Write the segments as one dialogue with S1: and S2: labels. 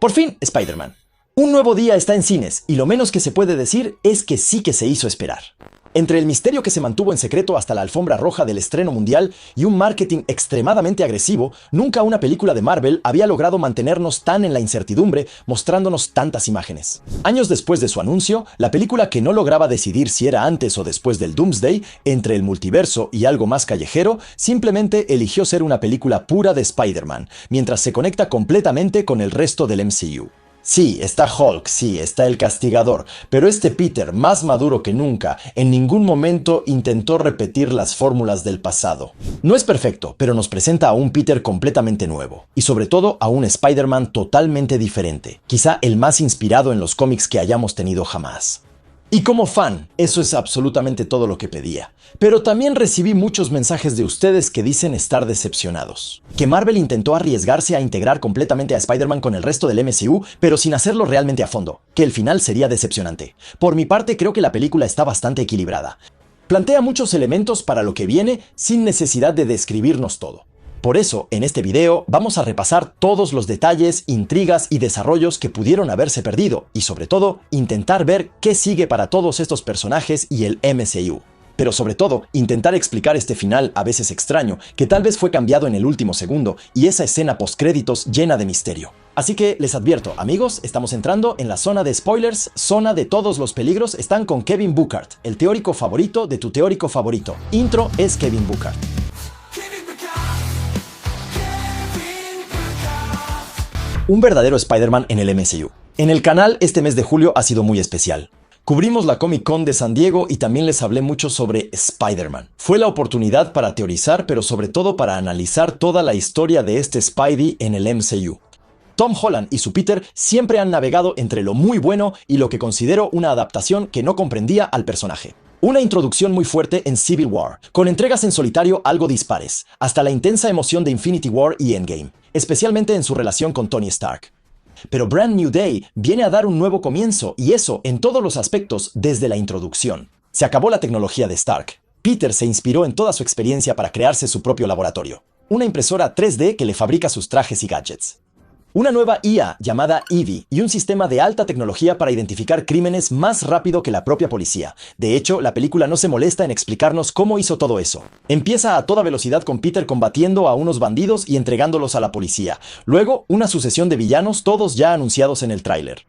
S1: Por fin, Spider-Man. Un nuevo día está en cines, y lo menos que se puede decir es que sí que se hizo esperar. Entre el misterio que se mantuvo en secreto hasta la alfombra roja del estreno mundial y un marketing extremadamente agresivo, nunca una película de Marvel había logrado mantenernos tan en la incertidumbre, mostrándonos tantas imágenes. Años después de su anuncio, la película que no lograba decidir si era antes o después del Doomsday, entre el multiverso y algo más callejero, simplemente eligió ser una película pura de Spider-Man, mientras se conecta completamente con el resto del MCU. Sí, está Hulk, sí, está el Castigador, pero este Peter, más maduro que nunca, en ningún momento intentó repetir las fórmulas del pasado. No es perfecto, pero nos presenta a un Peter completamente nuevo, y sobre todo a un Spider-Man totalmente diferente, quizá el más inspirado en los cómics que hayamos tenido jamás. Y como fan, eso es absolutamente todo lo que pedía. Pero también recibí muchos mensajes de ustedes que dicen estar decepcionados. Que Marvel intentó arriesgarse a integrar completamente a Spider-Man con el resto del MCU, pero sin hacerlo realmente a fondo. Que el final sería decepcionante. Por mi parte, creo que la película está bastante equilibrada. Plantea muchos elementos para lo que viene sin necesidad de describirnos todo. Por eso, en este video, vamos a repasar todos los detalles, intrigas y desarrollos que pudieron haberse perdido, y sobre todo, intentar ver qué sigue para todos estos personajes y el MCU. Pero sobre todo, intentar explicar este final a veces extraño, que tal vez fue cambiado en el último segundo, y esa escena postcréditos llena de misterio. Así que les advierto, amigos, estamos entrando en la zona de spoilers, zona de todos los peligros. Están con Kevin Burkhardt, el teórico favorito de tu teórico favorito. Intro es Kevin Burkhardt. Un verdadero Spider-Man en el MCU. En el canal este mes de julio ha sido muy especial. Cubrimos la Comic Con de San Diego y también les hablé mucho sobre Spider-Man. Fue la oportunidad para teorizar, pero sobre todo para analizar toda la historia de este Spidey en el MCU. Tom Holland y su Peter siempre han navegado entre lo muy bueno y lo que considero una adaptación que no comprendía al personaje. Una introducción muy fuerte en Civil War, con entregas en solitario algo dispares, hasta la intensa emoción de Infinity War y Endgame, especialmente en su relación con Tony Stark. Pero Brand New Day viene a dar un nuevo comienzo, y eso en todos los aspectos desde la introducción. Se acabó la tecnología de Stark. Peter se inspiró en toda su experiencia para crearse su propio laboratorio. Una impresora 3D que le fabrica sus trajes y gadgets. Una nueva IA llamada Evie y un sistema de alta tecnología para identificar crímenes más rápido que la propia policía. De hecho, la película no se molesta en explicarnos cómo hizo todo eso. Empieza a toda velocidad con Peter combatiendo a unos bandidos y entregándolos a la policía. Luego, una sucesión de villanos, todos ya anunciados en el tráiler.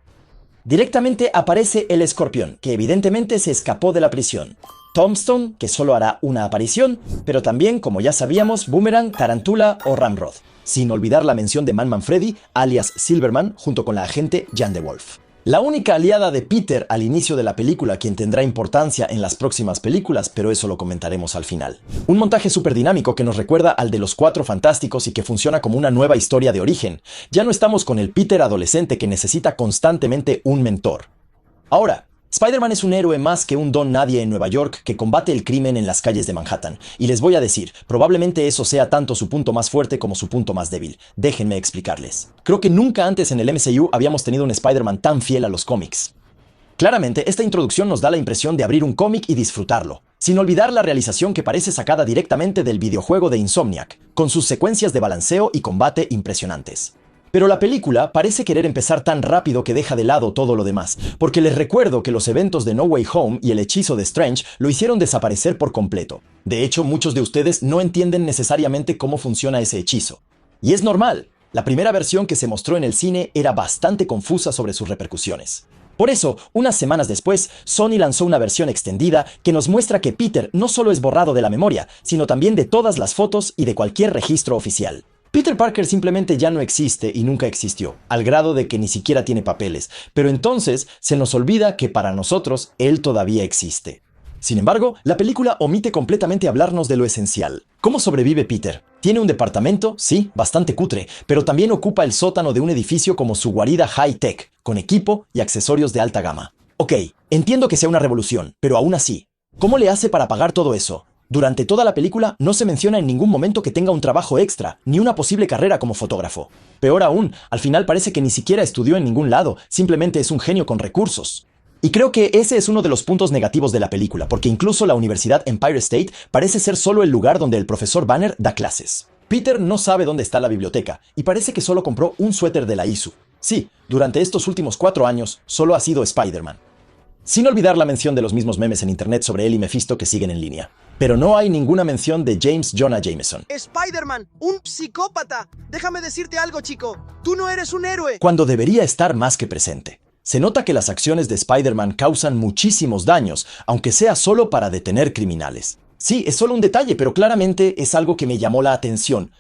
S1: Directamente aparece el Escorpión, que evidentemente se escapó de la prisión. Tombstone, que solo hará una aparición, pero también, como ya sabíamos, Boomerang, Tarantula o Ramrod. Sin olvidar la mención de Man-Man Freddy, alias Silverman, junto con la agente Jan de Wolf. La única aliada de Peter al inicio de la película, quien tendrá importancia en las próximas películas, pero eso lo comentaremos al final. Un montaje súper dinámico que nos recuerda al de los Cuatro Fantásticos y que funciona como una nueva historia de origen. Ya no estamos con el Peter adolescente que necesita constantemente un mentor. Ahora, Spider-Man es un héroe más que un don nadie en Nueva York que combate el crimen en las calles de Manhattan. Y les voy a decir, probablemente eso sea tanto su punto más fuerte como su punto más débil. Déjenme explicarles. Creo que nunca antes en el MCU habíamos tenido un Spider-Man tan fiel a los cómics. Claramente, esta introducción nos da la impresión de abrir un cómic y disfrutarlo. Sin olvidar la realización que parece sacada directamente del videojuego de Insomniac, con sus secuencias de balanceo y combate impresionantes. Pero la película parece querer empezar tan rápido que deja de lado todo lo demás, porque les recuerdo que los eventos de No Way Home y el hechizo de Strange lo hicieron desaparecer por completo. De hecho, muchos de ustedes no entienden necesariamente cómo funciona ese hechizo. Y es normal. La primera versión que se mostró en el cine era bastante confusa sobre sus repercusiones. Por eso, unas semanas después, Sony lanzó una versión extendida que nos muestra que Peter no solo es borrado de la memoria, sino también de todas las fotos y de cualquier registro oficial. Peter Parker simplemente ya no existe y nunca existió, al grado de que ni siquiera tiene papeles, pero entonces se nos olvida que para nosotros él todavía existe. Sin embargo, la película omite completamente hablarnos de lo esencial. ¿Cómo sobrevive Peter? Tiene un departamento, sí, bastante cutre, pero también ocupa el sótano de un edificio como su guarida high-tech, con equipo y accesorios de alta gama. Ok, entiendo que sea una revolución, pero aún así, ¿cómo le hace para pagar todo eso? Durante toda la película no se menciona en ningún momento que tenga un trabajo extra, ni una posible carrera como fotógrafo. Peor aún, al final parece que ni siquiera estudió en ningún lado, simplemente es un genio con recursos. Y creo que ese es uno de los puntos negativos de la película, porque incluso la Universidad Empire State parece ser solo el lugar donde el profesor Banner da clases. Peter no sabe dónde está la biblioteca, y parece que solo compró un suéter de la ISU. Sí, durante estos últimos 4 años solo ha sido Spider-Man. Sin olvidar la mención de los mismos memes en internet sobre él y Mephisto que siguen en línea. Pero no hay ninguna mención de James Jonah Jameson.
S2: Spider-Man, un psicópata. Déjame decirte algo, chico. Tú no eres un héroe.
S1: Cuando debería estar más que presente. Se nota que las acciones de Spider-Man causan muchísimos daños, aunque sea solo para detener criminales. Sí, es solo un detalle, pero claramente es algo que me llamó la atención.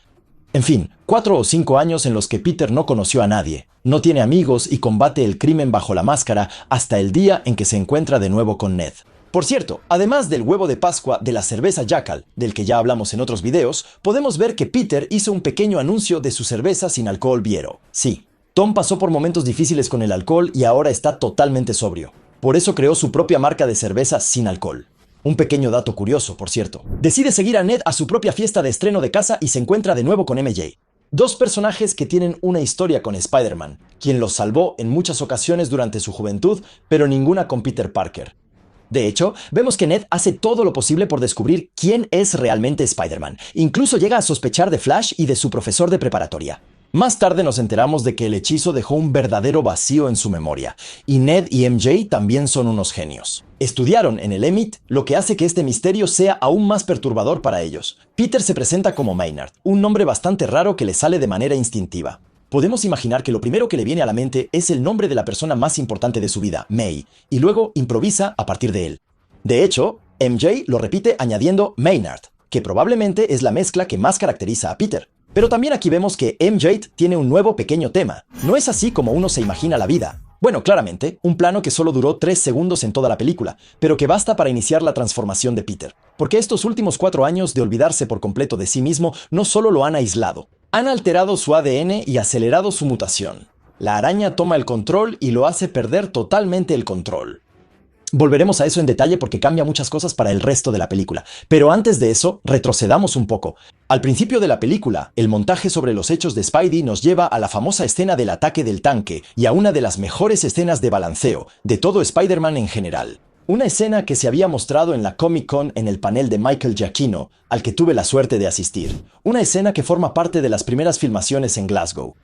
S1: En fin, 4 o 5 años en los que Peter no conoció a nadie, no tiene amigos y combate el crimen bajo la máscara hasta el día en que se encuentra de nuevo con Ned. Por cierto, además del huevo de Pascua de la cerveza Jackal, del que ya hablamos en otros videos, podemos ver que Peter hizo un pequeño anuncio de su cerveza sin alcohol Viero. Sí, Tom pasó por momentos difíciles con el alcohol y ahora está totalmente sobrio. Por eso creó su propia marca de cerveza sin alcohol. Un pequeño dato curioso, por cierto. Decide seguir a Ned a su propia fiesta de estreno de casa y se encuentra de nuevo con MJ. Dos personajes que tienen una historia con Spider-Man, quien los salvó en muchas ocasiones durante su juventud, pero ninguna con Peter Parker. De hecho, vemos que Ned hace todo lo posible por descubrir quién es realmente Spider-Man. Incluso llega a sospechar de Flash y de su profesor de preparatoria. Más tarde nos enteramos de que el hechizo dejó un verdadero vacío en su memoria, y Ned y MJ también son unos genios. Estudiaron en el EMIT, lo que hace que este misterio sea aún más perturbador para ellos. Peter se presenta como Maynard, un nombre bastante raro que le sale de manera instintiva. Podemos imaginar que lo primero que le viene a la mente es el nombre de la persona más importante de su vida, May, y luego improvisa a partir de él. De hecho, MJ lo repite añadiendo Maynard, que probablemente es la mezcla que más caracteriza a Peter. Pero también aquí vemos que MJ tiene un nuevo pequeño tema. No es así como uno se imagina la vida. Bueno, claramente, un plano que solo duró 3 segundos en toda la película, pero que basta para iniciar la transformación de Peter. Porque estos últimos 4 años de olvidarse por completo de sí mismo no solo lo han aislado, han alterado su ADN y acelerado su mutación. La araña toma el control y lo hace perder totalmente el control. Volveremos a eso en detalle porque cambia muchas cosas para el resto de la película. Pero antes de eso, retrocedamos un poco. Al principio de la película, el montaje sobre los hechos de Spidey nos lleva a la famosa escena del ataque del tanque y a una de las mejores escenas de balanceo de todo Spider-Man en general. Una escena que se había mostrado en la Comic Con en el panel de Michael Giacchino, al que tuve la suerte de asistir. Una escena que forma parte de las primeras filmaciones en Glasgow.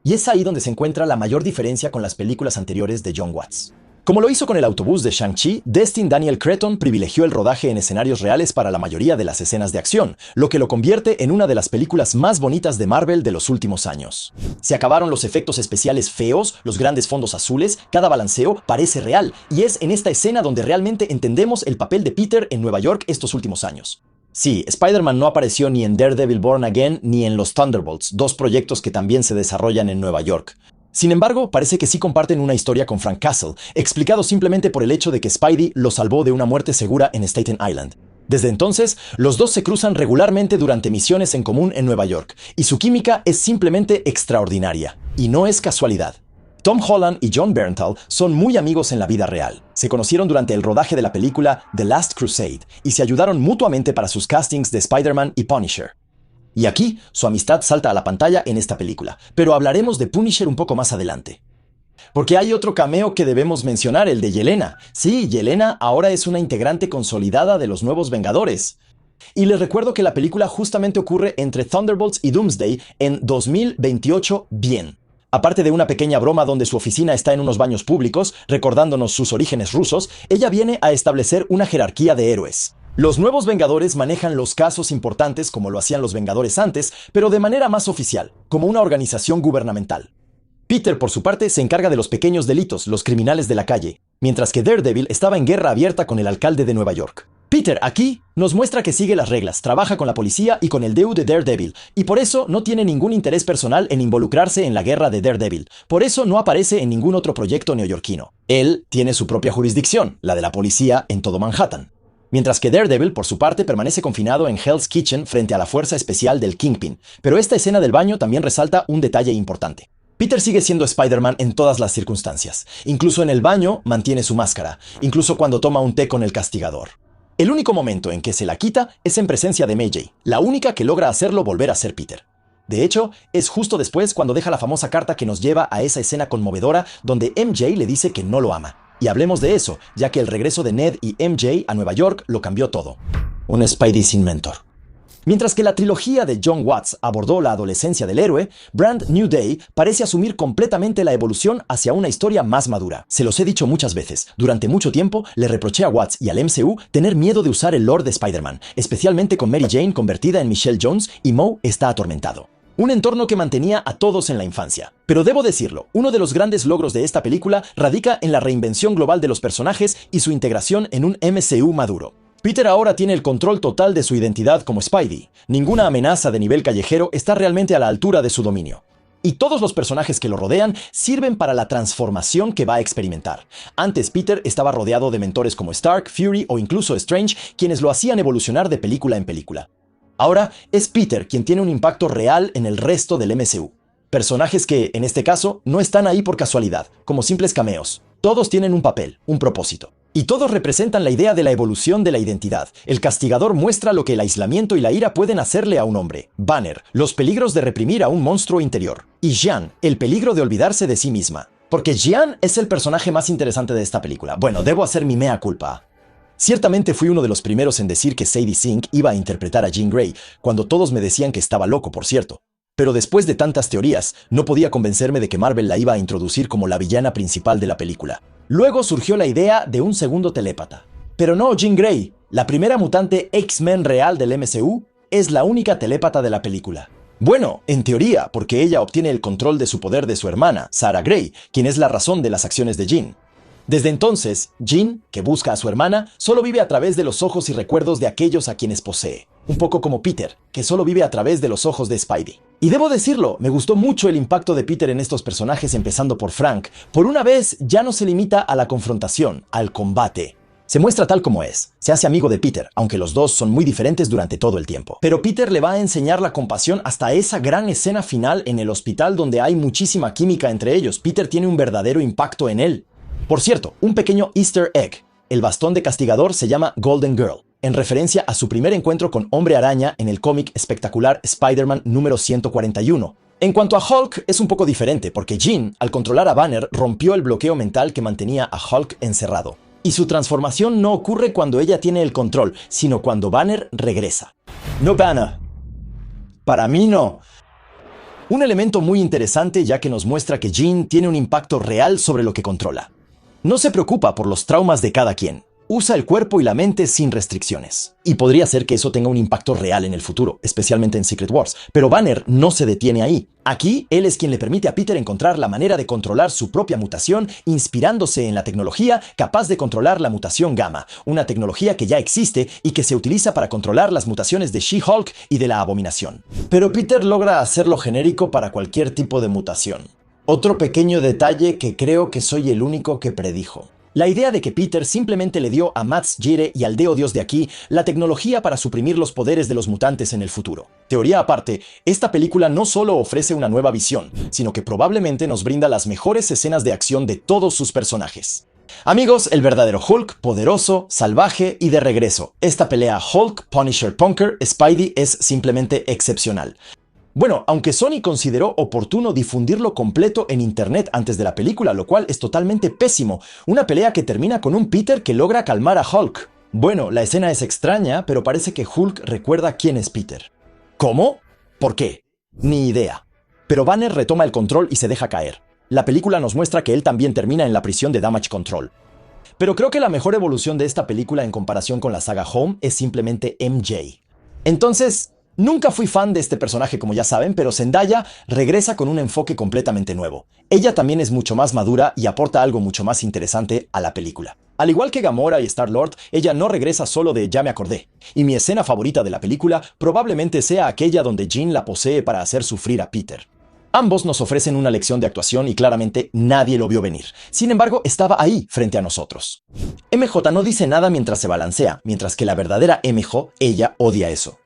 S1: Y es ahí donde se encuentra la mayor diferencia con las películas anteriores de Jon Watts. Como lo hizo con el autobús de Shang-Chi, Destin Daniel Cretton privilegió el rodaje en escenarios reales para la mayoría de las escenas de acción, lo que lo convierte en una de las películas más bonitas de Marvel de los últimos años. Se acabaron los efectos especiales feos, los grandes fondos azules, cada balanceo parece real, y es en esta escena donde realmente entendemos el papel de Peter en Nueva York estos últimos años. Sí, Spider-Man no apareció ni en Daredevil Born Again ni en los Thunderbolts, dos proyectos que también se desarrollan en Nueva York. Sin embargo, parece que sí comparten una historia con Frank Castle, explicado simplemente por el hecho de que Spidey lo salvó de una muerte segura en Staten Island. Desde entonces, los dos se cruzan regularmente durante misiones en común en Nueva York, y su química es simplemente extraordinaria. Y no es casualidad. Tom Holland y Jon Bernthal son muy amigos en la vida real. Se conocieron durante el rodaje de la película The Last Crusade, y se ayudaron mutuamente para sus castings de Spider-Man y Punisher. Y aquí, su amistad salta a la pantalla en esta película, pero hablaremos de Punisher un poco más adelante. Porque hay otro cameo que debemos mencionar, el de Yelena. Sí, Yelena ahora es una integrante consolidada de los Nuevos Vengadores. Y les recuerdo que la película justamente ocurre entre Thunderbolts y Doomsday en 2028 bien. Aparte de una pequeña broma donde su oficina está en unos baños públicos, recordándonos sus orígenes rusos, ella viene a establecer una jerarquía de héroes. Los Nuevos Vengadores manejan los casos importantes como lo hacían los Vengadores antes, pero de manera más oficial, como una organización gubernamental. Peter, por su parte, se encarga de los pequeños delitos, los criminales de la calle, mientras que Daredevil estaba en guerra abierta con el alcalde de Nueva York. Peter, aquí, nos muestra que sigue las reglas, trabaja con la policía y con el DEU de Daredevil, y por eso no tiene ningún interés personal en involucrarse en la guerra de Daredevil. Por eso no aparece en ningún otro proyecto neoyorquino. Él tiene su propia jurisdicción, la de la policía en todo Manhattan. Mientras que Daredevil, por su parte, permanece confinado en Hell's Kitchen frente a la fuerza especial del Kingpin. Pero esta escena del baño también resalta un detalle importante. Peter sigue siendo Spider-Man en todas las circunstancias. Incluso en el baño mantiene su máscara, incluso cuando toma un té con el castigador. El único momento en que se la quita es en presencia de MJ, la única que logra hacerlo volver a ser Peter. De hecho, es justo después cuando deja la famosa carta que nos lleva a esa escena conmovedora donde MJ le dice que no lo ama. Y hablemos de eso, ya que el regreso de Ned y MJ a Nueva York lo cambió todo. Un Spidey sin mentor. Mientras que la trilogía de John Watts abordó la adolescencia del héroe, Brand New Day parece asumir completamente la evolución hacia una historia más madura. Se los he dicho muchas veces, durante mucho tiempo le reproché a Watts y al MCU tener miedo de usar el lore de Spider-Man, especialmente con Mary Jane convertida en Michelle Jones y Moe está atormentado. Un entorno que mantenía a todos en la infancia. Pero debo decirlo, uno de los grandes logros de esta película radica en la reinvención global de los personajes y su integración en un MCU maduro. Peter ahora tiene el control total de su identidad como Spidey. Ninguna amenaza de nivel callejero está realmente a la altura de su dominio. Y todos los personajes que lo rodean sirven para la transformación que va a experimentar. Antes Peter estaba rodeado de mentores como Stark, Fury o incluso Strange, quienes lo hacían evolucionar de película en película. Ahora es Peter quien tiene un impacto real en el resto del MCU. Personajes que, en este caso, no están ahí por casualidad, como simples cameos. Todos tienen un papel, un propósito. Y todos representan la idea de la evolución de la identidad. El castigador muestra lo que el aislamiento y la ira pueden hacerle a un hombre. Banner, los peligros de reprimir a un monstruo interior. Y Jean, el peligro de olvidarse de sí misma. Porque Jean es el personaje más interesante de esta película. Bueno, debo hacer mi mea culpa. Ciertamente fui uno de los primeros en decir que Sadie Sink iba a interpretar a Jean Grey, cuando todos me decían que estaba loco, por cierto. Pero después de tantas teorías, no podía convencerme de que Marvel la iba a introducir como la villana principal de la película. Luego surgió la idea de un segundo telépata. Pero no Jean Grey, la primera mutante X-Men real del MCU, es la única telépata de la película. Bueno, en teoría, porque ella obtiene el control de su poder de su hermana, Sarah Grey, quien es la razón de las acciones de Jean. Desde entonces, Jean, que busca a su hermana, solo vive a través de los ojos y recuerdos de aquellos a quienes posee. Un poco como Peter, que solo vive a través de los ojos de Spidey. Y debo decirlo, me gustó mucho el impacto de Peter en estos personajes, empezando por Frank. Por una vez, ya no se limita a la confrontación, al combate. Se muestra tal como es. Se hace amigo de Peter, aunque los dos son muy diferentes durante todo el tiempo. Pero Peter le va a enseñar la compasión hasta esa gran escena final en el hospital donde hay muchísima química entre ellos. Peter tiene un verdadero impacto en él. Por cierto, un pequeño easter egg. El bastón de castigador se llama Golden Girl, en referencia a su primer encuentro con Hombre Araña en el cómic espectacular Spider-Man número 141. En cuanto a Hulk, es un poco diferente, porque Jean, al controlar a Banner, rompió el bloqueo mental que mantenía a Hulk encerrado. Y su transformación no ocurre cuando ella tiene el control, sino cuando Banner regresa. No Banner. Para mí no. Un elemento muy interesante, ya que nos muestra que Jean tiene un impacto real sobre lo que controla. No se preocupa por los traumas de cada quien. Usa el cuerpo y la mente sin restricciones. Y podría ser que eso tenga un impacto real en el futuro, especialmente en Secret Wars. Pero Banner no se detiene ahí. Aquí, él es quien le permite a Peter encontrar la manera de controlar su propia mutación, inspirándose en la tecnología capaz de controlar la mutación gamma, una tecnología que ya existe y que se utiliza para controlar las mutaciones de She-Hulk y de la Abominación. Pero Peter logra hacerlo genérico para cualquier tipo de mutación. Otro pequeño detalle que creo que soy el único que predijo. La idea de que Peter simplemente le dio a Mads Gire y al Deo Dios de aquí la tecnología para suprimir los poderes de los mutantes en el futuro. Teoría aparte, esta película no solo ofrece una nueva visión, sino que probablemente nos brinda las mejores escenas de acción de todos sus personajes. Amigos, el verdadero Hulk, poderoso, salvaje y de regreso. Esta pelea Hulk, Punisher, Punker, Spidey es simplemente excepcional. Bueno, aunque Sony consideró oportuno difundirlo completo en internet antes de la película, lo cual es totalmente pésimo. Una pelea que termina con un Peter que logra calmar a Hulk. Bueno, la escena es extraña, pero parece que Hulk recuerda quién es Peter. ¿Cómo? ¿Por qué? Ni idea. Pero Banner retoma el control y se deja caer. La película nos muestra que él también termina en la prisión de Damage Control. Pero creo que la mejor evolución de esta película en comparación con la saga Home es simplemente MJ. Entonces, nunca fui fan de este personaje, como ya saben, pero Zendaya regresa con un enfoque completamente nuevo. Ella también es mucho más madura y aporta algo mucho más interesante a la película. Al igual que Gamora y Star-Lord, ella no regresa solo de "ya me acordé". Y mi escena favorita de la película probablemente sea aquella donde Jean la posee para hacer sufrir a Peter. Ambos nos ofrecen una lección de actuación y claramente nadie lo vio venir. Sin embargo, estaba ahí, frente a nosotros. MJ no dice nada mientras se balancea, mientras que la verdadera MJ, ella odia eso.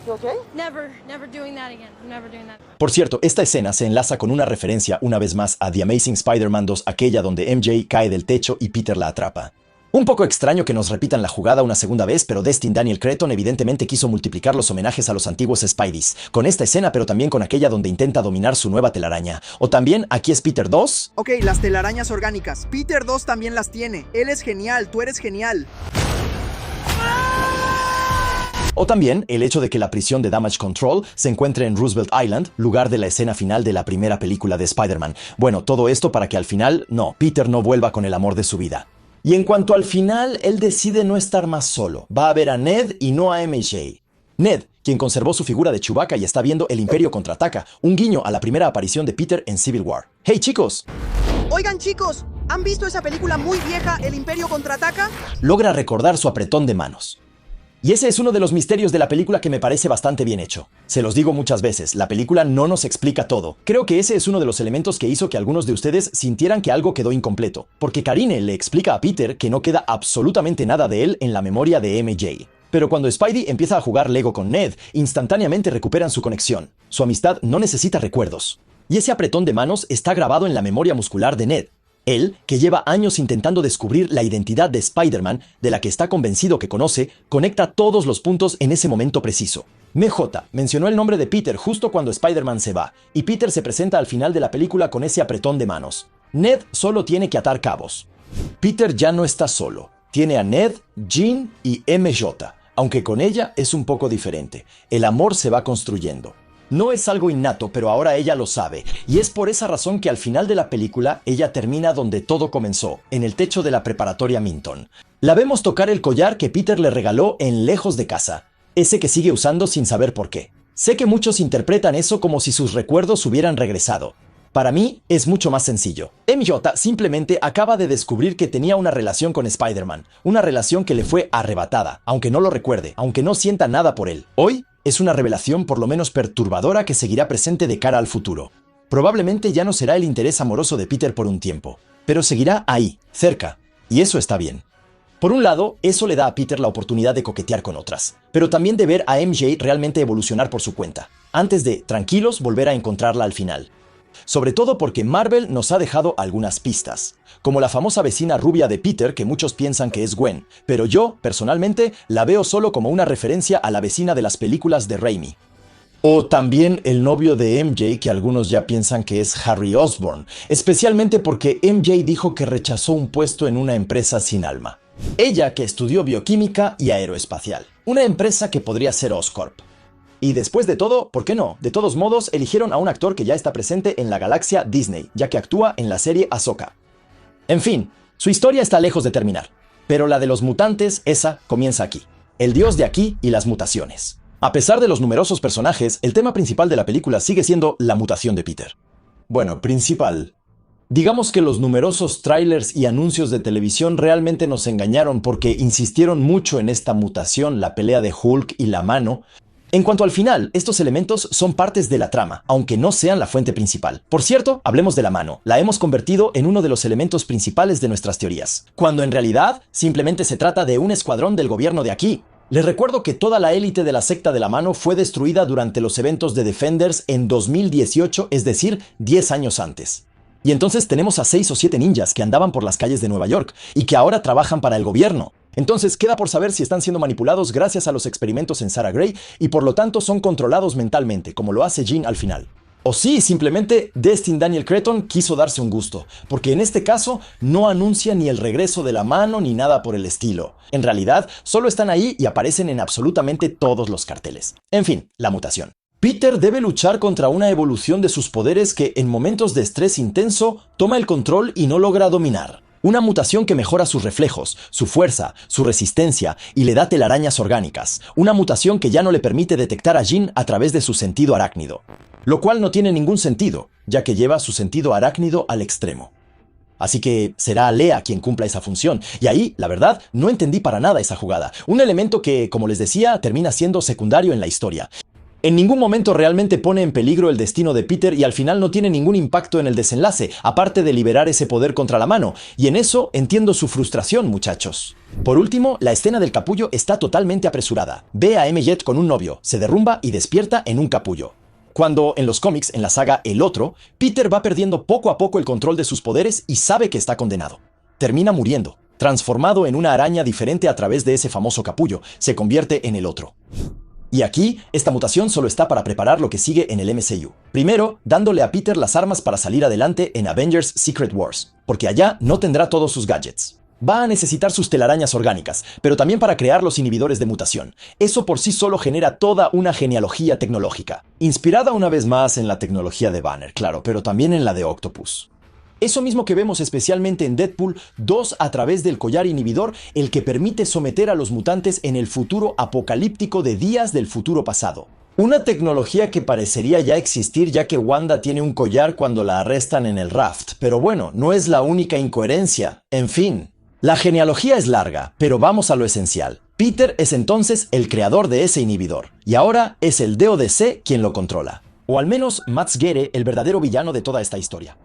S3: Okay? Never doing that again. I'm never doing that.
S1: Por cierto, esta escena se enlaza con una referencia una vez más a The Amazing Spider-Man 2, aquella donde MJ cae del techo y Peter la atrapa. Un poco extraño que nos repitan la jugada una segunda vez, pero Destin Daniel Cretton evidentemente quiso multiplicar los homenajes a los antiguos Spideys, con esta escena pero también con aquella donde intenta dominar su nueva telaraña. O también, aquí es Peter 2.
S2: Ok, las telarañas orgánicas. Peter 2 también las tiene. Él es genial, tú eres genial.
S1: O también el hecho de que la prisión de Damage Control se encuentre en Roosevelt Island, lugar de la escena final de la primera película de Spider-Man. Bueno, todo esto para que al final, Peter no vuelva con el amor de su vida. Y en cuanto al final, él decide no estar más solo. Va a ver a Ned y no a MJ. Ned, quien conservó su figura de Chewbacca y está viendo El Imperio Contraataca, un guiño a la primera aparición de Peter en Civil War. ¡Hey, chicos!
S2: Oigan, chicos, ¿han visto esa película muy vieja, El Imperio Contraataca?
S1: Logra recordar su apretón de manos. Y ese es uno de los misterios de la película que me parece bastante bien hecho. Se los digo muchas veces, la película no nos explica todo. Creo que ese es uno de los elementos que hizo que algunos de ustedes sintieran que algo quedó incompleto, porque Karine le explica a Peter que no queda absolutamente nada de él en la memoria de MJ. Pero cuando Spidey empieza a jugar Lego con Ned, instantáneamente recuperan su conexión. Su amistad no necesita recuerdos. Y ese apretón de manos está grabado en la memoria muscular de Ned. Él, que lleva años intentando descubrir la identidad de Spider-Man, de la que está convencido que conoce, conecta todos los puntos en ese momento preciso. MJ mencionó el nombre de Peter justo cuando Spider-Man se va, y Peter se presenta al final de la película con ese apretón de manos. Ned solo tiene que atar cabos. Peter ya no está solo. Tiene a Ned, Jean y MJ, aunque con ella es un poco diferente. El amor se va construyendo. No es algo innato, pero ahora ella lo sabe, y es por esa razón que al final de la película ella termina donde todo comenzó, en el techo de la preparatoria Minton. La vemos tocar el collar que Peter le regaló en Lejos de Casa, ese que sigue usando sin saber por qué. Sé que muchos interpretan eso como si sus recuerdos hubieran regresado. Para mí es mucho más sencillo. MJ simplemente acaba de descubrir que tenía una relación con Spider-Man, una relación que le fue arrebatada, aunque no lo recuerde, aunque no sienta nada por él. Hoy es una revelación por lo menos perturbadora que seguirá presente de cara al futuro. Probablemente ya no será el interés amoroso de Peter por un tiempo, pero seguirá ahí, cerca, y eso está bien. Por un lado, eso le da a Peter la oportunidad de coquetear con otras, pero también de ver a MJ realmente evolucionar por su cuenta, antes de, tranquilos, volver a encontrarla al final. Sobre todo porque Marvel nos ha dejado algunas pistas, como la famosa vecina rubia de Peter que muchos piensan que es Gwen, pero yo, personalmente, la veo solo como una referencia a la vecina de las películas de Raimi. O también el novio de MJ que algunos ya piensan que es Harry Osborn, especialmente porque MJ dijo que rechazó un puesto en una empresa sin alma. Ella que estudió bioquímica y aeroespacial, una empresa que podría ser Oscorp. Y después de todo, ¿por qué no? De todos modos, eligieron a un actor que ya está presente en la galaxia Disney, ya que actúa en la serie Ahsoka. En fin, su historia está lejos de terminar, pero la de los mutantes, esa comienza aquí. El dios de aquí y las mutaciones. A pesar de los numerosos personajes, el tema principal de la película sigue siendo la mutación de Peter. Bueno, principal. Digamos que los numerosos trailers y anuncios de televisión realmente nos engañaron porque insistieron mucho en esta mutación, la pelea de Hulk y la mano. En cuanto al final, estos elementos son partes de la trama, aunque no sean la fuente principal. Por cierto, hablemos de la mano. La hemos convertido en uno de los elementos principales de nuestras teorías, cuando en realidad simplemente se trata de un escuadrón del gobierno de aquí. Les recuerdo que toda la élite de la secta de la mano fue destruida durante los eventos de Defenders en 2018, es decir, 10 años antes. Y entonces tenemos a 6 o 7 ninjas que andaban por las calles de Nueva York y que ahora trabajan para el gobierno. Entonces queda por saber si están siendo manipulados gracias a los experimentos en Sarah Gray y por lo tanto son controlados mentalmente, como lo hace Jean al final. O sí, simplemente Destin Daniel Cretton quiso darse un gusto, porque en este caso no anuncia ni el regreso de la mano ni nada por el estilo. En realidad, solo están ahí y aparecen en absolutamente todos los carteles. En fin, la mutación. Peter debe luchar contra una evolución de sus poderes que en momentos de estrés intenso toma el control y no logra dominar. Una mutación que mejora sus reflejos, su fuerza, su resistencia y le da telarañas orgánicas. Una mutación que ya no le permite detectar a Jean a través de su sentido arácnido. Lo cual no tiene ningún sentido, ya que lleva su sentido arácnido al extremo. Así que será Lea quien cumpla esa función. Y ahí, la verdad, no entendí para nada esa jugada. Un elemento que, como les decía, termina siendo secundario en la historia. En ningún momento realmente pone en peligro el destino de Peter y al final no tiene ningún impacto en el desenlace, aparte de liberar ese poder contra la mano. Y en eso entiendo su frustración, muchachos. Por último, la escena del capullo está totalmente apresurada. Ve a MJ con un novio, se derrumba y despierta en un capullo. Cuando, en los cómics, en la saga El Otro, Peter va perdiendo poco a poco el control de sus poderes y sabe que está condenado. Termina muriendo, transformado en una araña diferente a través de ese famoso capullo, se convierte en el Otro. Y aquí, esta mutación solo está para preparar lo que sigue en el MCU. Primero, dándole a Peter las armas para salir adelante en Avengers Secret Wars, porque allá no tendrá todos sus gadgets. Va a necesitar sus telarañas orgánicas, pero también para crear los inhibidores de mutación. Eso por sí solo genera toda una genealogía tecnológica. Inspirada una vez más en la tecnología de Banner, claro, pero también en la de Octopus. Eso mismo que vemos especialmente en Deadpool 2 a través del collar inhibidor, el que permite someter a los mutantes en el futuro apocalíptico de días del futuro pasado. Una tecnología que parecería ya existir ya que Wanda tiene un collar cuando la arrestan en el raft, pero bueno, no es la única incoherencia. En fin, la genealogía es larga, pero vamos a lo esencial. Peter es entonces el creador de ese inhibidor, y ahora es el DODC quien lo controla. O al menos Mads Gere, el verdadero villano de toda esta historia.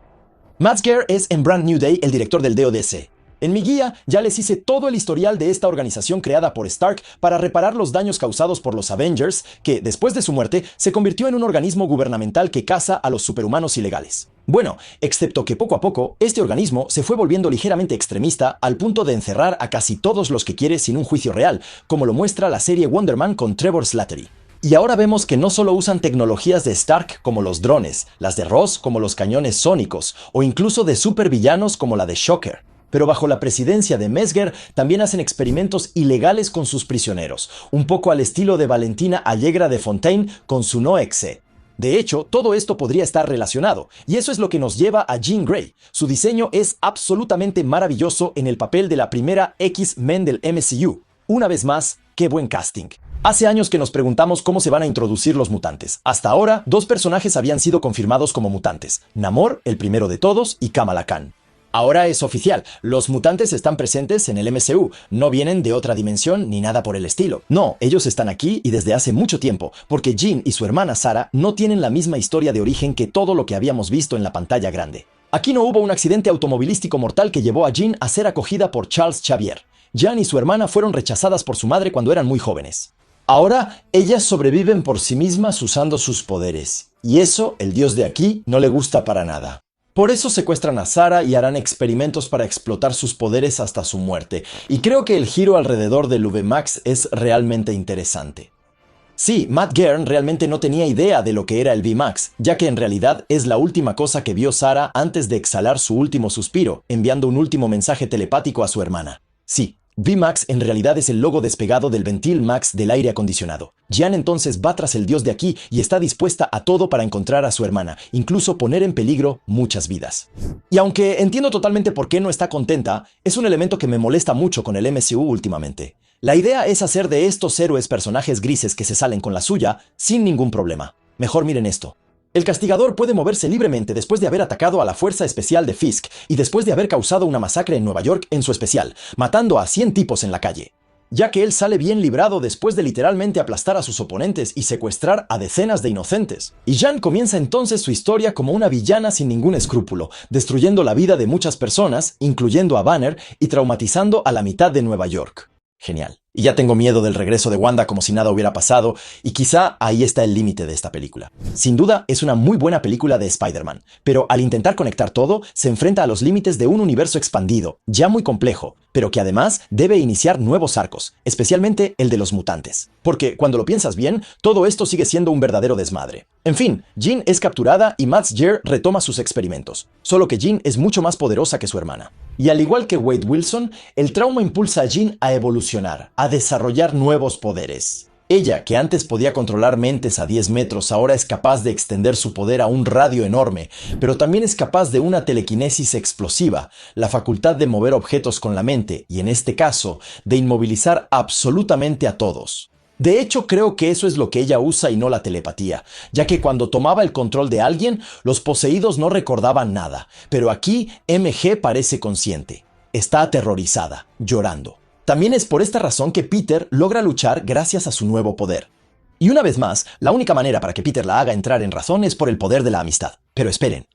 S1: Mads Gere es en Brand New Day el director del DODC. En mi guía ya les hice todo el historial de esta organización creada por Stark para reparar los daños causados por los Avengers, que, después de su muerte, se convirtió en un organismo gubernamental que caza a los superhumanos ilegales. Bueno, excepto que poco a poco, este organismo se fue volviendo ligeramente extremista al punto de encerrar a casi todos los que quiere sin un juicio real, como lo muestra la serie Wonder Man con Trevor Slattery. Y ahora vemos que no solo usan tecnologías de Stark como los drones, las de Ross como los cañones sónicos, o incluso de supervillanos como la de Shocker. Pero bajo la presidencia de Mezger también hacen experimentos ilegales con sus prisioneros, un poco al estilo de Valentina Allegra de Fontaine con su Noexe. De hecho, todo esto podría estar relacionado, y eso es lo que nos lleva a Jean Grey. Su diseño es absolutamente maravilloso en el papel de la primera X-Men del MCU. Una vez más, qué buen casting. Hace años que nos preguntamos cómo se van a introducir los mutantes. Hasta ahora, dos personajes habían sido confirmados como mutantes: Namor, el primero de todos, y Kamala Khan. Ahora es oficial, los mutantes están presentes en el MCU, no vienen de otra dimensión ni nada por el estilo. No, ellos están aquí y desde hace mucho tiempo, porque Jean y su hermana Sarah no tienen la misma historia de origen que todo lo que habíamos visto en la pantalla grande. Aquí no hubo un accidente automovilístico mortal que llevó a Jean a ser acogida por Charles Xavier. Jean y su hermana fueron rechazadas por su madre cuando eran muy jóvenes. Ahora, ellas sobreviven por sí mismas usando sus poderes, y eso, el dios de aquí, no le gusta para nada. Por eso secuestran a Sarah y harán experimentos para explotar sus poderes hasta su muerte, y creo que el giro alrededor del VMAX es realmente interesante. Sí, Matt Guerin realmente no tenía idea de lo que era el VMAX, ya que en realidad es la última cosa que vio Sarah antes de exhalar su último suspiro, enviando un último mensaje telepático a su hermana. Sí, VMAX en realidad es el logo despegado del ventil Max del aire acondicionado. Jean entonces va tras el dios de aquí y está dispuesta a todo para encontrar a su hermana, incluso poner en peligro muchas vidas. Y aunque entiendo totalmente por qué no está contenta, es un elemento que me molesta mucho con el MCU últimamente. La idea es hacer de estos héroes personajes grises que se salen con la suya sin ningún problema. Mejor miren esto. El castigador puede moverse libremente después de haber atacado a la Fuerza Especial de Fisk y después de haber causado una masacre en Nueva York en su especial, matando a 100 tipos en la calle. Ya que él sale bien librado después de literalmente aplastar a sus oponentes y secuestrar a decenas de inocentes. Y Jean comienza entonces su historia como una villana sin ningún escrúpulo, destruyendo la vida de muchas personas, incluyendo a Banner, y traumatizando a la mitad de Nueva York. Genial. Y ya tengo miedo del regreso de Wanda como si nada hubiera pasado, y quizá ahí está el límite de esta película. Sin duda, es una muy buena película de Spider-Man, pero al intentar conectar todo, se enfrenta a los límites de un universo expandido, ya muy complejo, pero que además debe iniciar nuevos arcos, especialmente el de los mutantes. Porque, cuando lo piensas bien, todo esto sigue siendo un verdadero desmadre. En fin, Jean es capturada y Mads Gere retoma sus experimentos, solo que Jean es mucho más poderosa que su hermana. Y al igual que Wade Wilson, el trauma impulsa a Jean a evolucionar, a desarrollar nuevos poderes. Ella, que antes podía controlar mentes a 10 metros, ahora es capaz de extender su poder a un radio enorme, pero también es capaz de una telequinesis explosiva, la facultad de mover objetos con la mente, y en este caso, de inmovilizar absolutamente a todos. De hecho, creo que eso es lo que ella usa y no la telepatía, ya que cuando tomaba el control de alguien, los poseídos no recordaban nada, pero aquí MG parece consciente. Está aterrorizada, llorando. También es por esta razón que Peter logra luchar gracias a su nuevo poder. Y una vez más, la única manera para que Peter la haga entrar en razón es por el poder de la amistad. Pero esperen.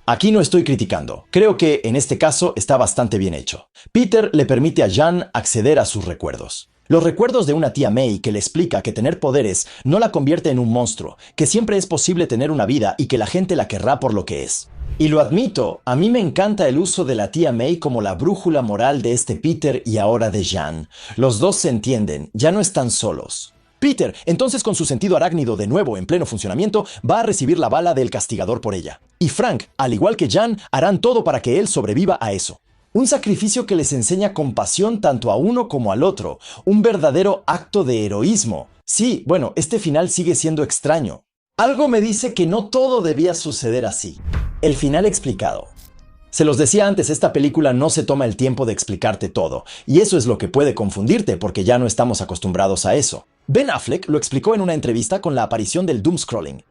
S1: Aquí no estoy criticando. Creo que en este caso está bastante bien hecho. Peter le permite a Jean acceder a sus recuerdos. Los recuerdos de una tía May que le explica que tener poderes no la convierte en un monstruo, que siempre es posible tener una vida y que la gente la querrá por lo que es. Y lo admito, a mí me encanta el uso de la tía May como la brújula moral de este Peter y ahora de Jean. Los dos se entienden, ya no están solos. Peter, entonces con su sentido arácnido de nuevo en pleno funcionamiento, va a recibir la bala del castigador por ella. Y Frank, al igual que Jean, harán todo para que él sobreviva a eso. Un sacrificio que les enseña compasión tanto a uno como al otro, un verdadero acto de heroísmo. Sí, bueno, este final sigue siendo extraño. Algo me dice que no todo debía suceder así. El final explicado. Se los decía antes, esta película no se toma el tiempo de explicarte todo, y eso es lo que puede confundirte porque ya no estamos acostumbrados a eso. Ben Affleck lo explicó en una entrevista con la aparición del doomscrolling.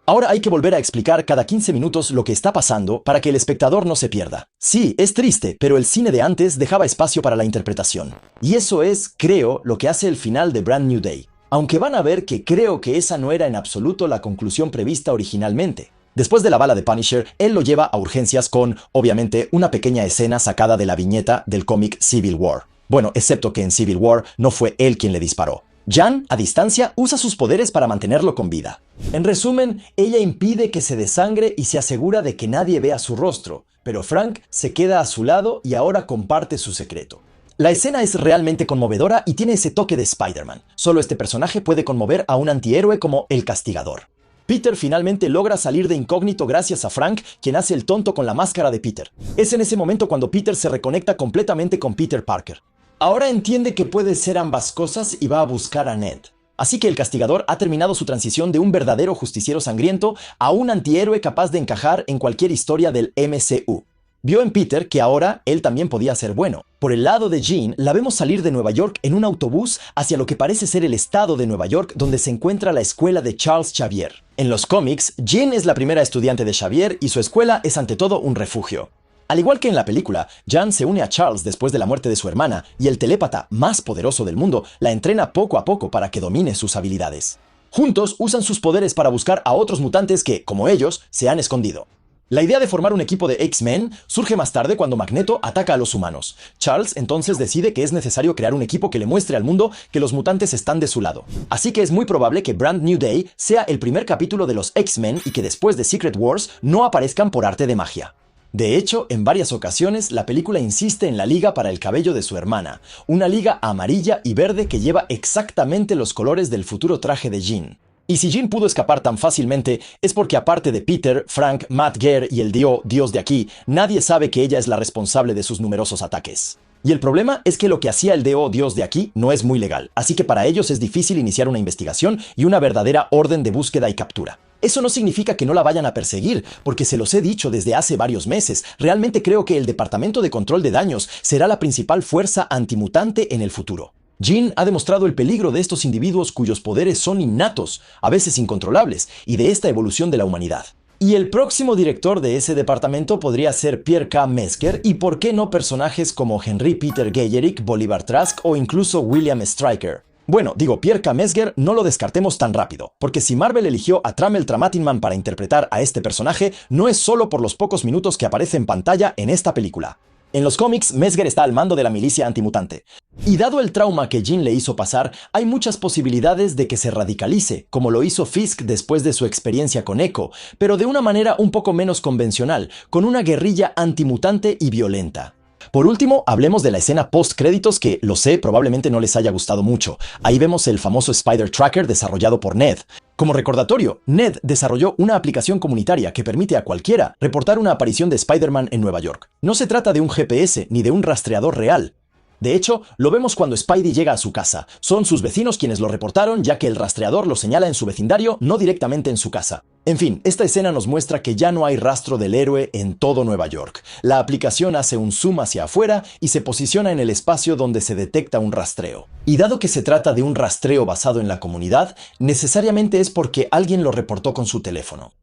S1: Ahora hay que volver a explicar cada 15 minutos lo que está pasando para que el espectador no se pierda. Sí, es triste, pero el cine de antes dejaba espacio para la interpretación. Y eso es, creo, lo que hace el final de Brand New Day. Aunque van a ver que creo que esa no era en absoluto la conclusión prevista originalmente. Después de la bala de Punisher, él lo lleva a urgencias con, obviamente, una pequeña escena sacada de la viñeta del cómic Civil War. Bueno, excepto que en Civil War no fue él quien le disparó. Jan, a distancia, usa sus poderes para mantenerlo con vida. En resumen, ella impide que se desangre y se asegura de que nadie vea su rostro, pero Frank se queda a su lado y ahora comparte su secreto. La escena es realmente conmovedora y tiene ese toque de Spider-Man. Solo este personaje puede conmover a un antihéroe como el Castigador. Peter finalmente logra salir de incógnito gracias a Frank, quien hace el tonto con la máscara de Peter. Es en ese momento cuando Peter se reconecta completamente con Peter Parker. Ahora entiende que puede ser ambas cosas y va a buscar a Ned. Así que el Castigador ha terminado su transición de un verdadero justiciero sangriento a un antihéroe capaz de encajar en cualquier historia del MCU. Vio en Peter que ahora él también podía ser bueno. Por el lado de Jean, la vemos salir de Nueva York en un autobús hacia lo que parece ser el estado de Nueva York donde se encuentra la escuela de Charles Xavier. En los cómics, Jean es la primera estudiante de Xavier y su escuela es ante todo un refugio. Al igual que en la película, Jan se une a Charles después de la muerte de su hermana y el telépata más poderoso del mundo la entrena poco a poco para que domine sus habilidades. Juntos usan sus poderes para buscar a otros mutantes que, como ellos, se han escondido. La idea de formar un equipo de X-Men surge más tarde cuando Magneto ataca a los humanos. Charles entonces decide que es necesario crear un equipo que le muestre al mundo que los mutantes están de su lado. Así que es muy probable que Brand New Day sea el primer capítulo de los X-Men y que después de Secret Wars no aparezcan por arte de magia. De hecho, en varias ocasiones la película insiste en la liga para el cabello de su hermana, una liga amarilla y verde que lleva exactamente los colores del futuro traje de Jean. Y si Jean pudo escapar tan fácilmente, es porque aparte de Peter, Frank, Matt Gare y el Dios de aquí, nadie sabe que ella es la responsable de sus numerosos ataques. Y el problema es que lo que hacía el Dios de aquí no es muy legal, así que para ellos es difícil iniciar una investigación y una verdadera orden de búsqueda y captura. Eso no significa que no la vayan a perseguir, porque se los he dicho desde hace varios meses. Realmente creo que el Departamento de Control de Daños será la principal fuerza antimutante en el futuro. Jean ha demostrado el peligro de estos individuos cuyos poderes son innatos, a veces incontrolables, y de esta evolución de la humanidad. Y el próximo director de ese departamento podría ser Pierre K. Metzger, y por qué no personajes como Henry Peter Geyerick, Bolivar Trask o incluso William Stryker. Bueno, digo, Pierre K. Metzger no lo descartemos tan rápido, porque si Marvel eligió a Tramel Tramatinman para interpretar a este personaje, no es solo por los pocos minutos que aparece en pantalla en esta película. En los cómics, Metzger está al mando de la milicia antimutante. Y dado el trauma que Jean le hizo pasar, hay muchas posibilidades de que se radicalice, como lo hizo Fisk después de su experiencia con Echo, pero de una manera un poco menos convencional, con una guerrilla antimutante y violenta. Por último, hablemos de la escena post-créditos que, lo sé, probablemente no les haya gustado mucho. Ahí vemos el famoso Spider Tracker desarrollado por Ned. Como recordatorio, Ned desarrolló una aplicación comunitaria que permite a cualquiera reportar una aparición de Spider-Man en Nueva York. No se trata de un GPS ni de un rastreador real. De hecho, lo vemos cuando Spidey llega a su casa. Son sus vecinos quienes lo reportaron, ya que el rastreador lo señala en su vecindario, no directamente en su casa. En fin, esta escena nos muestra que ya no hay rastro del héroe en todo Nueva York. La aplicación hace un zoom hacia afuera y se posiciona en el espacio donde se detecta un rastreo. Y dado que se trata de un rastreo basado en la comunidad, necesariamente es porque alguien lo reportó con su teléfono.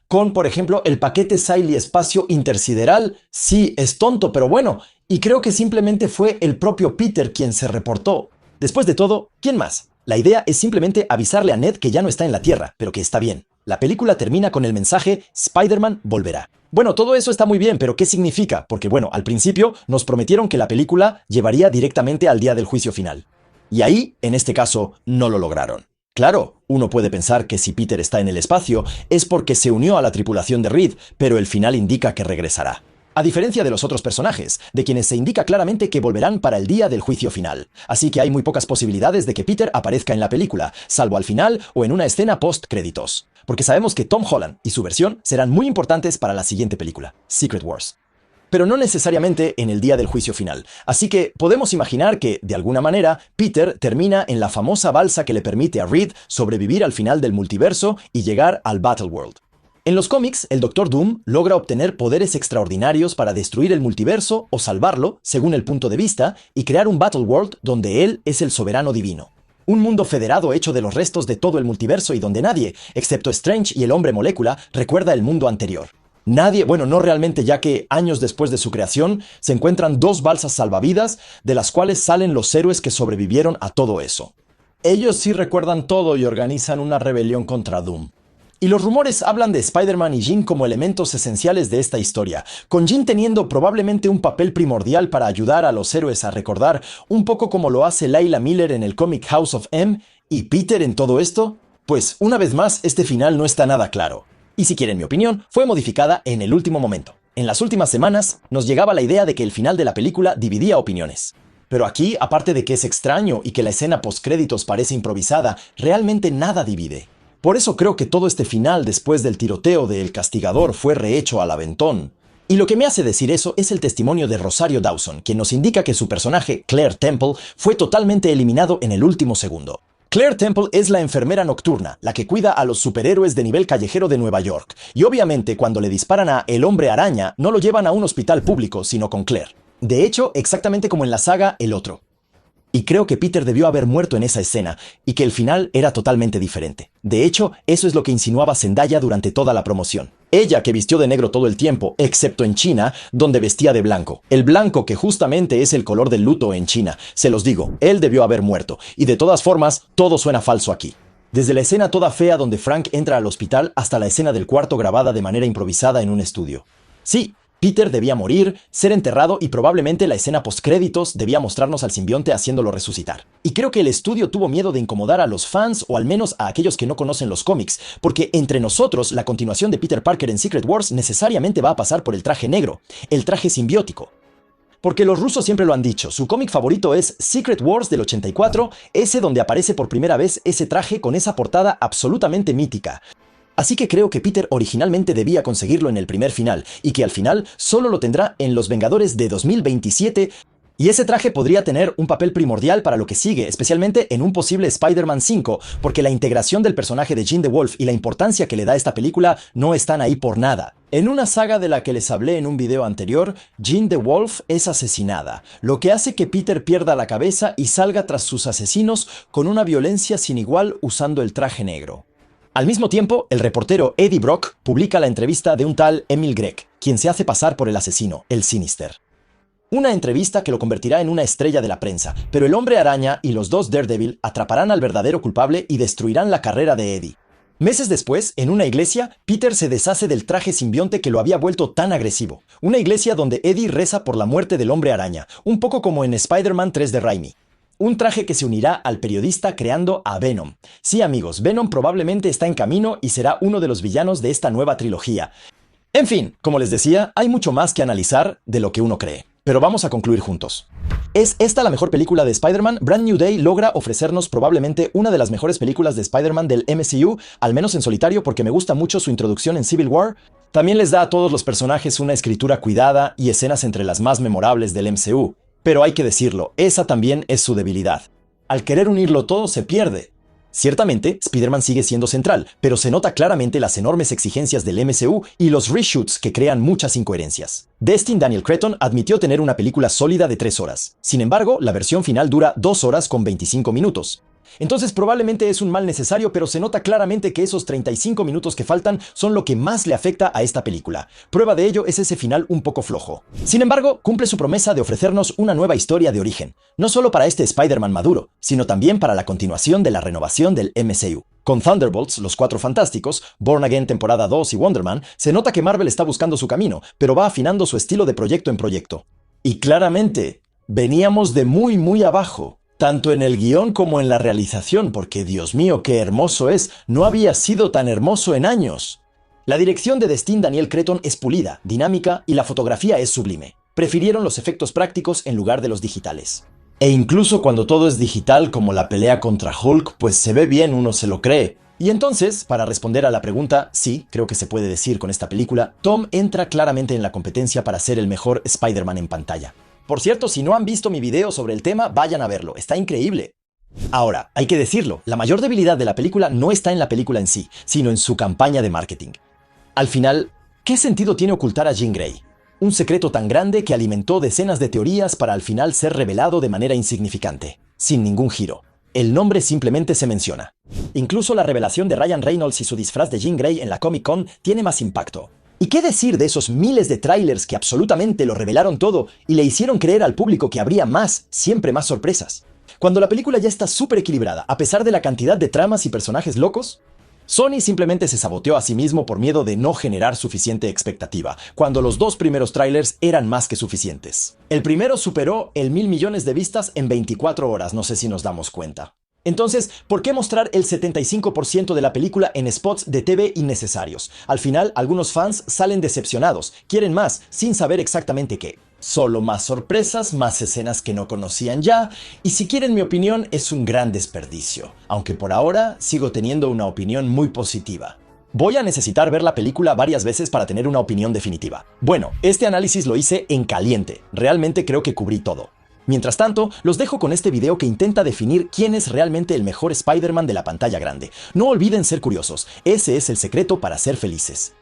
S1: Con, por ejemplo, el paquete Siley Espacio Intersideral, sí, es tonto, pero bueno, y creo que simplemente fue el propio Peter quien se reportó. Después de todo, ¿quién más? La idea es simplemente avisarle a Ned que ya no está en la Tierra, pero que está bien. La película termina con el mensaje Spider-Man volverá. Bueno, todo eso está muy bien, pero ¿qué significa? Porque bueno, al principio nos prometieron que la película llevaría directamente al día del juicio final. Y ahí, en este caso, no lo lograron. Claro, uno puede pensar que si Peter está en el espacio es porque se unió a la tripulación de Reed, pero el final indica que regresará. A diferencia de los otros personajes, de quienes se indica claramente que volverán para el día del juicio final. Así que hay muy pocas posibilidades de que Peter aparezca en la película, salvo al final o en una escena post-créditos. Porque sabemos que Tom Holland y su versión serán muy importantes para la siguiente película, Secret Wars. pero no necesariamente en el día del juicio final. Así que podemos imaginar que, de alguna manera, Peter termina en la famosa balsa que le permite a Reed sobrevivir al final del multiverso y llegar al Battleworld. En los cómics, el Doctor Doom logra obtener poderes extraordinarios para destruir el multiverso o salvarlo, según el punto de vista, y crear un Battleworld donde él es el soberano divino. Un mundo federado hecho de los restos de todo el multiverso y donde nadie, excepto Strange y el Hombre Molécula, recuerda el mundo anterior. Nadie, bueno, no realmente, ya que años después de su creación se encuentran dos balsas salvavidas de las cuales salen los héroes que sobrevivieron a todo eso. Ellos sí recuerdan todo y organizan una rebelión contra Doom. Y los rumores hablan de Spider-Man y Jean como elementos esenciales de esta historia, con Jean teniendo probablemente un papel primordial para ayudar a los héroes a recordar, un poco como lo hace Layla Miller en el cómic House of M, y Peter en todo esto. Pues, una vez más, este final no está nada claro. Y si quieren mi opinión, fue modificada en el último momento. En las últimas semanas, nos llegaba la idea de que el final de la película dividía opiniones. Pero aquí, aparte de que es extraño y que la escena postcréditos parece improvisada, realmente nada divide. Por eso creo que todo este final después del tiroteo de El Castigador fue rehecho al aventón. Y lo que me hace decir eso es el testimonio de Rosario Dawson, quien nos indica que su personaje, Claire Temple, fue totalmente eliminado en el último segundo. Claire Temple es la enfermera nocturna, la que cuida a los superhéroes de nivel callejero de Nueva York. Y obviamente cuando le disparan a El Hombre Araña, no lo llevan a un hospital público, sino con Claire. De hecho, exactamente como en la saga El Otro. Y creo que Peter debió haber muerto en esa escena, y que el final era totalmente diferente. De hecho, eso es lo que insinuaba Zendaya durante toda la promoción. Ella que vistió de negro todo el tiempo, excepto en China, donde vestía de blanco. El blanco que justamente es el color del luto en China. Se los digo, él debió haber muerto. Y de todas formas, todo suena falso aquí. Desde la escena toda fea donde Frank entra al hospital hasta la escena del cuarto grabada de manera improvisada en un estudio. Sí, Peter debía morir, ser enterrado y probablemente la escena postcréditos debía mostrarnos al simbionte haciéndolo resucitar. Y creo que el estudio tuvo miedo de incomodar a los fans o al menos a aquellos que no conocen los cómics, porque entre nosotros la continuación de Peter Parker en Secret Wars necesariamente va a pasar por el traje negro, el traje simbiótico. Porque los rusos siempre lo han dicho, su cómic favorito es Secret Wars del 84, ese donde aparece por primera vez ese traje con esa portada absolutamente mítica. Así que creo que Peter originalmente debía conseguirlo en el primer final, y que al final solo lo tendrá en Los Vengadores de 2027, y ese traje podría tener un papel primordial para lo que sigue, especialmente en un posible Spider-Man 5, porque la integración del personaje de Jean DeWolf y la importancia que le da esta película no están ahí por nada. En una saga de la que les hablé en un video anterior, Jean DeWolf es asesinada, lo que hace que Peter pierda la cabeza y salga tras sus asesinos con una violencia sin igual usando el traje negro. Al mismo tiempo, el reportero Eddie Brock publica la entrevista de un tal Emil Gregg, quien se hace pasar por el asesino, el Sinister. Una entrevista que lo convertirá en una estrella de la prensa, pero el Hombre Araña y los dos Daredevil atraparán al verdadero culpable y destruirán la carrera de Eddie. Meses después, en una iglesia, Peter se deshace del traje simbionte que lo había vuelto tan agresivo. Una iglesia donde Eddie reza por la muerte del Hombre Araña, un poco como en Spider-Man 3 de Raimi. Un traje que se unirá al periodista creando a Venom. Sí, amigos, Venom probablemente está en camino y será uno de los villanos de esta nueva trilogía. En fin, como les decía, hay mucho más que analizar de lo que uno cree. Pero vamos a concluir juntos. ¿Es esta la mejor película de Spider-Man? Brand New Day logra ofrecernos probablemente una de las mejores películas de Spider-Man del MCU, al menos en solitario porque me gusta mucho su introducción en Civil War. También les da a todos los personajes una escritura cuidada y escenas entre las más memorables del MCU. Pero hay que decirlo, esa también es su debilidad. Al querer unirlo todo se pierde. Ciertamente, Spider-Man sigue siendo central, pero se nota claramente las enormes exigencias del MCU y los reshoots que crean muchas incoherencias. Destin Daniel Cretton admitió tener una película sólida de 3 horas. Sin embargo, la versión final dura 2 horas con 25 minutos. Entonces probablemente es un mal necesario, pero se nota claramente que esos 35 minutos que faltan son lo que más le afecta a esta película. Prueba de ello es ese final un poco flojo. Sin embargo, cumple su promesa de ofrecernos una nueva historia de origen, no solo para este Spider-Man maduro, sino también para la continuación de la renovación del MCU. Con Thunderbolts, Los Cuatro Fantásticos, Born Again temporada 2 y Wonder Man, se nota que Marvel está buscando su camino, pero va afinando su estilo de proyecto en proyecto. Y claramente, veníamos de muy abajo. Tanto en el guión como en la realización, porque Dios mío, qué hermoso es, no había sido tan hermoso en años. La dirección de Destin Daniel Cretton es pulida, dinámica y la fotografía es sublime. Prefirieron los efectos prácticos en lugar de los digitales. E incluso cuando todo es digital, como la pelea contra Hulk, pues se ve bien, uno se lo cree. Y entonces, para responder a la pregunta, sí, creo que se puede decir con esta película, Tom entra claramente en la competencia para ser el mejor Spider-Man en pantalla. Por cierto, si no han visto mi video sobre el tema, vayan a verlo, está increíble. Ahora, hay que decirlo, la mayor debilidad de la película no está en la película en sí, sino en su campaña de marketing. Al final, ¿qué sentido tiene ocultar a Jean Grey? Un secreto tan grande que alimentó decenas de teorías para al final ser revelado de manera insignificante, sin ningún giro. El nombre simplemente se menciona. Incluso la revelación de Ryan Reynolds y su disfraz de Jean Grey en la Comic Con tiene más impacto. ¿Y qué decir de esos miles de trailers que absolutamente lo revelaron todo y le hicieron creer al público que habría más, siempre más sorpresas? Cuando la película ya está súper equilibrada, a pesar de la cantidad de tramas y personajes locos, Sony simplemente se saboteó a sí mismo por miedo de no generar suficiente expectativa, cuando los dos primeros trailers eran más que suficientes. El primero superó el 1.000 millones de vistas en 24 horas, no sé si nos damos cuenta. Entonces, ¿por qué mostrar el 75% de la película en spots de TV innecesarios? Al final, algunos fans salen decepcionados, quieren más, sin saber exactamente qué. Solo más sorpresas, más escenas que no conocían ya, y si quieren mi opinión, es un gran desperdicio. Aunque por ahora, sigo teniendo una opinión muy positiva. Voy a necesitar ver la película varias veces para tener una opinión definitiva. Bueno, este análisis lo hice en caliente, realmente creo que cubrí todo. Mientras tanto, los dejo con este video que intenta definir quién es realmente el mejor Spider-Man de la pantalla grande. No olviden ser curiosos, ese es el secreto para ser felices.